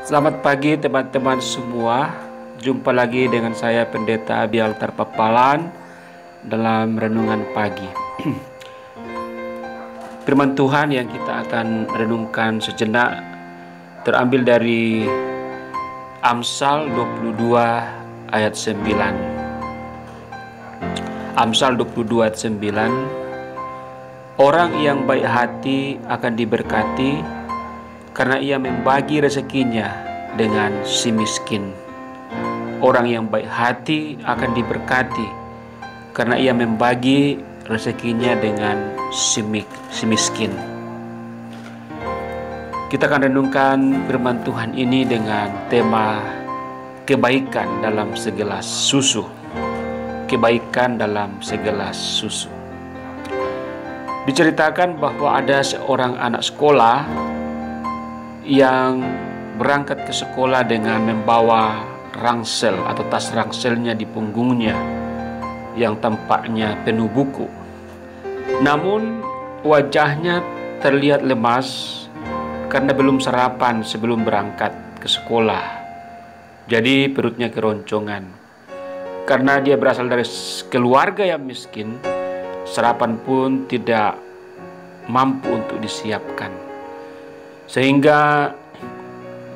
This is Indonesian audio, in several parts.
Selamat pagi teman-teman semua. Jumpa lagi dengan saya Pendeta Abial Tarpapalan dalam renungan pagi. Firman Tuhan yang kita akan renungkan sejenak terambil dari Amsal 22 ayat 9. Amsal 22 ayat 9. Orang yang baik hati akan diberkati karena ia membagi rezekinya dengan si miskin. Orang yang baik hati akan diberkati karena ia membagi rezekinya dengan si miskin. Kita akan renungkan firman Tuhan ini dengan tema kebaikan dalam segelas susu. Kebaikan dalam segelas susu. Diceritakan bahwa ada seorang anak sekolah yang berangkat ke sekolah dengan membawa ransel atau tas ranselnya di punggungnya yang tampaknya penuh buku. Namun wajahnya terlihat lemas karena belum sarapan sebelum berangkat ke sekolah. Jadi perutnya keroncongan. Karena dia berasal dari keluarga yang miskin, sarapan pun tidak mampu untuk disiapkan. Sehingga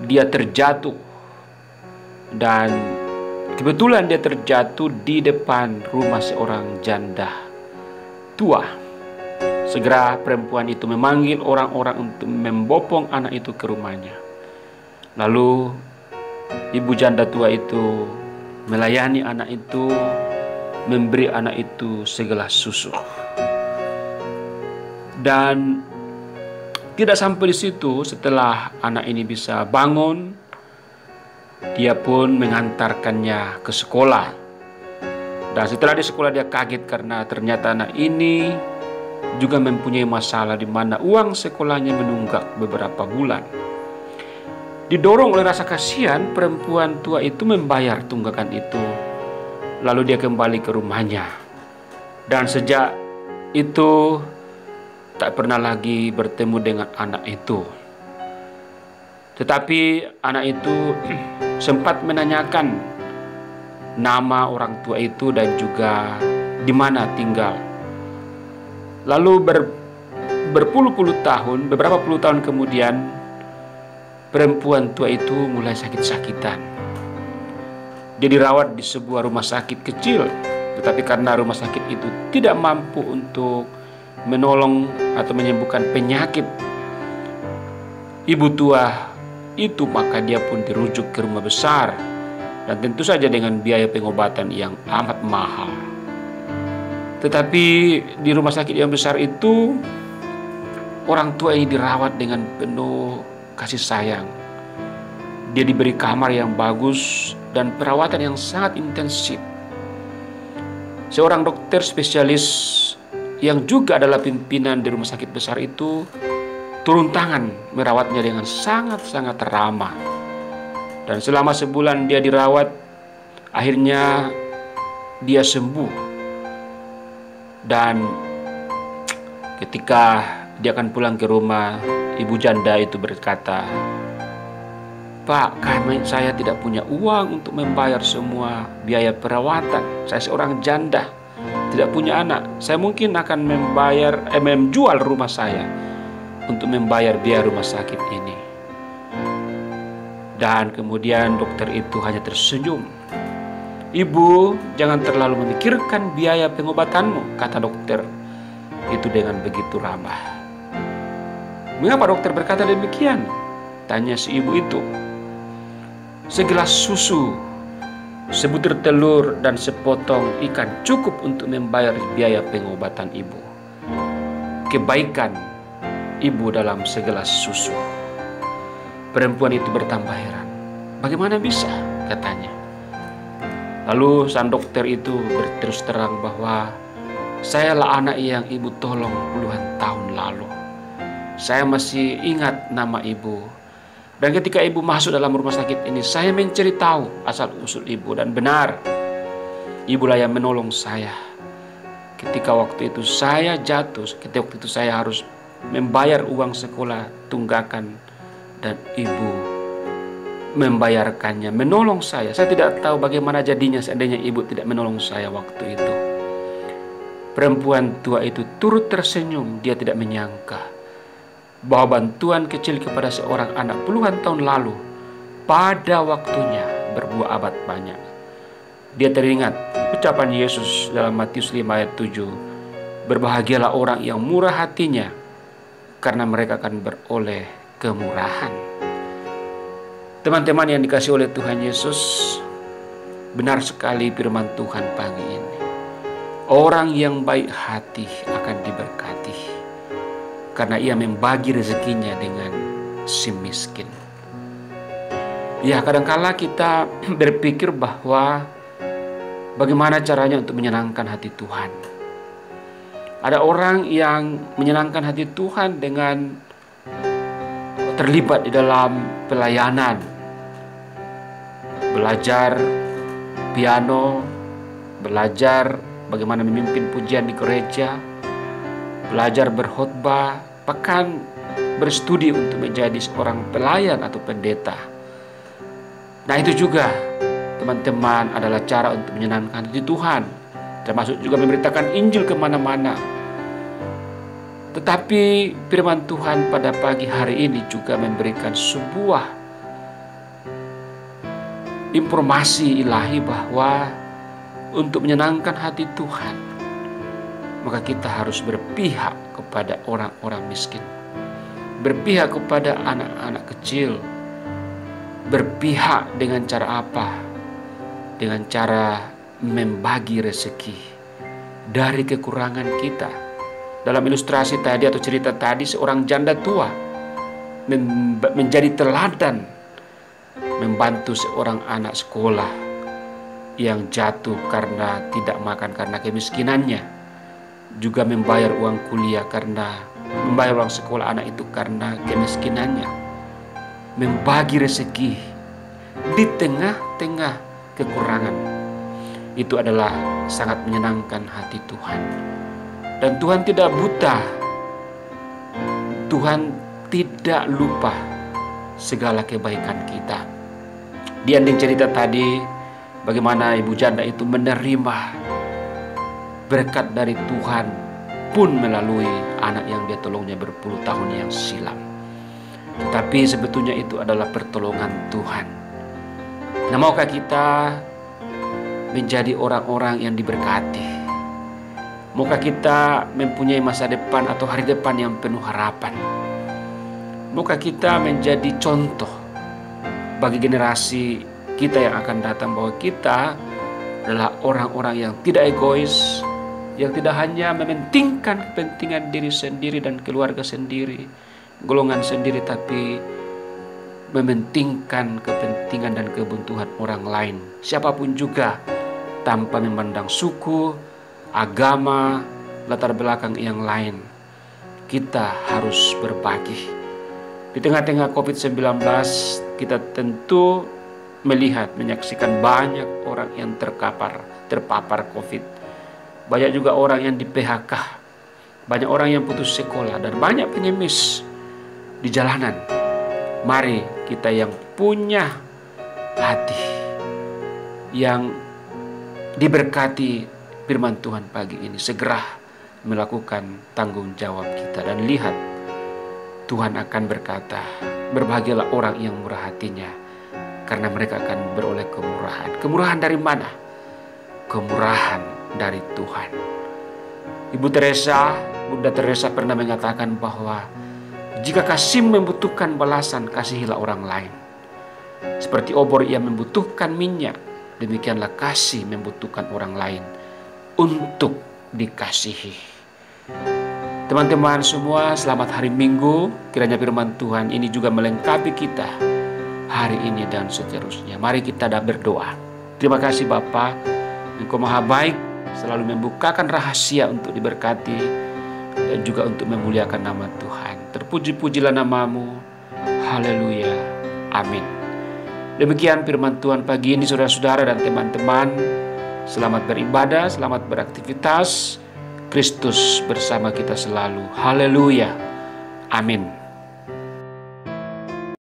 dia terjatuh, dan kebetulan dia terjatuh di depan rumah seorang janda tua. Segera perempuan itu memanggil orang-orang untuk membopong anak itu ke rumahnya. Lalu ibu janda tua itu melayani anak itu, memberi anak itu segelas susu. Dan tidak sampai di situ, setelah anak ini bisa bangun, dia pun mengantarkannya ke sekolah. Dan setelah di sekolah dia kaget karena ternyata anak ini juga mempunyai masalah di mana uang sekolahnya menunggak beberapa bulan. Didorong oleh rasa kasihan, perempuan tua itu membayar tunggakan itu. Lalu dia kembali ke rumahnya. Dan sejak itu tak pernah lagi bertemu dengan anak itu. Tetapi anak itu sempat menanyakan nama orang tua itu dan juga di mana tinggal. Lalu berpuluh-puluh tahun, beberapa puluh tahun kemudian, perempuan tua itu mulai sakit-sakitan. Dia dirawat di sebuah rumah sakit kecil, tetapi karena rumah sakit itu tidak mampu untuk menolong atau menyembuhkan penyakit ibu tua itu, maka dia pun dirujuk ke rumah besar, dan tentu saja dengan biaya pengobatan yang amat mahal. Tetapi di rumah sakit yang besar itu, orang tua ini dirawat dengan penuh kasih sayang. Dia diberi kamar yang bagus dan perawatan yang sangat intensif. Seorang dokter spesialis yang juga adalah pimpinan di rumah sakit besar itu turun tangan merawatnya dengan sangat-sangat ramah. Dan selama sebulan dia dirawat, akhirnya dia sembuh. Dan ketika dia akan pulang ke rumah, ibu janda itu berkata, "Pak, saya tidak punya uang untuk membayar semua biaya perawatan. Saya seorang janda, tidak punya anak. Saya mungkin akan menjual rumah saya untuk membayar biaya rumah sakit ini." Dan kemudian dokter itu hanya tersenyum. "Ibu, jangan terlalu memikirkan biaya pengobatanmu," kata dokter itu dengan begitu ramah. "Mengapa dokter berkata demikian?" tanya si ibu itu. "Segelas susu, sebutir telur, dan sepotong ikan cukup untuk membayar biaya pengobatan ibu. Kebaikan ibu dalam segelas susu." Perempuan itu bertambah heran. "Bagaimana bisa?" katanya. Lalu sang dokter itu berterus terang bahwa, "Sayalah anak yang ibu tolong puluhan tahun lalu. Saya masih ingat nama ibu. Dan ketika ibu masuk dalam rumah sakit ini, saya mencari tahu asal-usul ibu, dan benar, ibulah yang menolong saya. Ketika waktu itu saya jatuh, ketika waktu itu saya harus membayar uang sekolah tunggakan, dan ibu membayarkannya, menolong saya. Saya tidak tahu bagaimana jadinya seandainya ibu tidak menolong saya waktu itu. Perempuan tua itu turut tersenyum. Dia tidak menyangka bahwa bantuan kecil kepada seorang anak puluhan tahun lalu pada waktunya berbuah abad banyak. Dia teringat ucapan Yesus dalam Matius 5 ayat 7. Berbahagialah orang yang murah hatinya, karena mereka akan beroleh kemurahan. Teman-teman yang dikasihi oleh Tuhan Yesus, benar sekali firman Tuhan pagi ini. Orang yang baik hati akan diberkati, karena ia membagi rezekinya dengan si miskin. Ya, kadangkala kita berpikir bahwa bagaimana caranya untuk menyenangkan hati Tuhan. Ada orang yang menyenangkan hati Tuhan dengan terlibat di dalam pelayanan, belajar piano, belajar bagaimana memimpin pujian di gereja, belajar berkhotbah, bahkan berstudi untuk menjadi seorang pelayan atau pendeta. Nah, itu juga teman-teman adalah cara untuk menyenangkan hati Tuhan, termasuk juga memberitakan Injil kemana-mana. Tetapi firman Tuhan pada pagi hari ini juga memberikan sebuah informasi ilahi bahwa untuk menyenangkan hati Tuhan, maka kita harus berpihak kepada orang-orang miskin, berpihak kepada anak-anak kecil. Berpihak dengan cara apa? Dengan cara membagi rezeki dari kekurangan kita. Dalam ilustrasi tadi atau cerita tadi, seorang janda tua menjadi teladan membantu seorang anak sekolah yang jatuh karena tidak makan karena kemiskinannya, juga membayar uang kuliah karena membayar uang sekolah anak itu karena kemiskinannya. Membagi rezeki di tengah-tengah kekurangan, itu adalah sangat menyenangkan hati Tuhan. Dan Tuhan tidak buta, Tuhan tidak lupa segala kebaikan kita. Di ending cerita tadi, bagaimana ibu janda itu menerima berkat dari Tuhan pun melalui anak yang dia tolongnya berpuluh tahun yang silam. Tetapi sebetulnya itu adalah pertolongan Tuhan. Nah, maukah kita menjadi orang-orang yang diberkati? Maukah kita mempunyai masa depan atau hari depan yang penuh harapan? Maukah kita menjadi contoh bagi generasi kita yang akan datang, bahwa kita adalah orang-orang yang tidak egois, yang tidak hanya mementingkan kepentingan diri sendiri dan keluarga sendiri, golongan sendiri, tapi mementingkan kepentingan dan kebutuhan orang lain, siapapun juga, tanpa memandang suku, agama, latar belakang yang lain. Kita harus berbagi. Di tengah-tengah COVID-19, kita tentu melihat, menyaksikan banyak orang yang terpapar COVID. Banyak juga orang yang di PHK, banyak orang yang putus sekolah, dan banyak pengemis di jalanan. Mari kita yang punya hati, yang diberkati firman Tuhan pagi ini, segera melakukan tanggung jawab kita. Dan lihat, Tuhan akan berkata, berbahagialah orang yang murah hatinya, karena mereka akan beroleh kemurahan. Kemurahan dari mana? Kemurahan dari Tuhan. Bunda Teresa pernah mengatakan bahwa jika kasih membutuhkan balasan, kasihilah orang lain. Seperti obor yang membutuhkan minyak, demikianlah kasih membutuhkan orang lain untuk dikasihi. Teman-teman semua, selamat hari Minggu. Kiranya firman Tuhan ini juga melengkapi kita hari ini dan seterusnya. Mari kita berdoa. Terima kasih Bapa, Engkau Maha Baik, selalu membukakan rahasia untuk diberkati dan juga untuk memuliakan nama Tuhan. Terpuji-pujilah namamu. Haleluya. Amin. Demikian firman Tuhan pagi ini, saudara-saudara dan teman-teman. Selamat beribadah, selamat beraktivitas. Kristus bersama kita selalu. Haleluya. Amin.